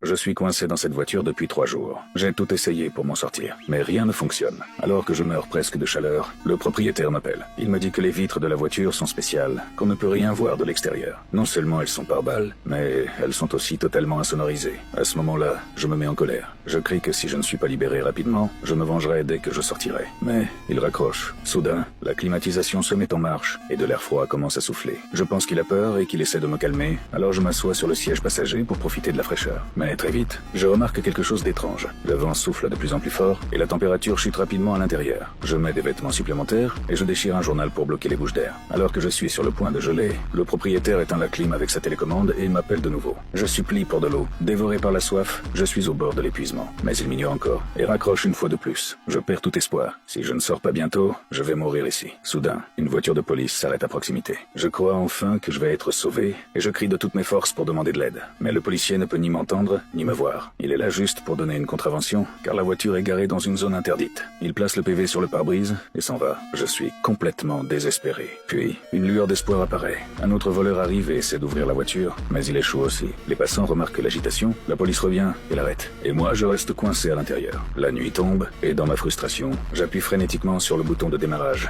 Je suis coincé dans cette voiture depuis 3 jours. J'ai tout essayé pour m'en sortir, mais rien ne fonctionne. Alors que je meurs presque de chaleur, le propriétaire m'appelle. Il me dit que les vitres de la voiture sont spéciales, qu'on ne peut rien voir de l'extérieur. Non seulement elles sont par balles, mais elles sont aussi totalement insonorisées. À ce moment-là, je me mets en colère. Je crie que si je ne suis pas libéré rapidement, je me vengerai dès que je sortirai. Mais il raccroche. Soudain, la climatisation se met en marche et de l'air froid commence à souffler. Je pense qu'il a peur et qu'il essaie de me calmer, alors je m'assois sur le siège passager pour profiter de la fraîcheur. Mais très vite, je remarque quelque chose d'étrange. Le vent souffle de plus en plus fort et la température chute rapidement à l'intérieur. Je mets des vêtements supplémentaires et je déchire un journal pour bloquer les bouches d'air. Alors que je suis sur le point de geler, le propriétaire éteint la clim avec sa télécommande et m'appelle de nouveau. Je supplie pour de l'eau. Dévoré par la soif, je suis au bord de l'épuisement. Mais il m'ignore encore et raccroche une fois de plus. Je perds tout espoir. Si je ne sors pas bientôt, je vais mourir ici. Soudain, une voiture de police s'arrête à proximité. Je crois enfin que je vais être sauvé et je crie de toutes mes forces pour demander de l'aide. Mais le policier ne peut ni m'entendre, ni me voir. Il est là juste pour donner une contravention, car la voiture est garée dans une zone interdite. Il place le PV sur le pare-brise et s'en va. Je suis complètement désespéré. Puis, une lueur d'espoir apparaît. Un autre voleur arrive et essaie d'ouvrir la voiture, mais il échoue aussi. Les passants remarquent l'agitation, la police revient et l'arrête. Et moi, je reste coincé à l'intérieur. La nuit tombe et dans ma frustration, j'appuie frénétiquement sur le bouton de démarrage.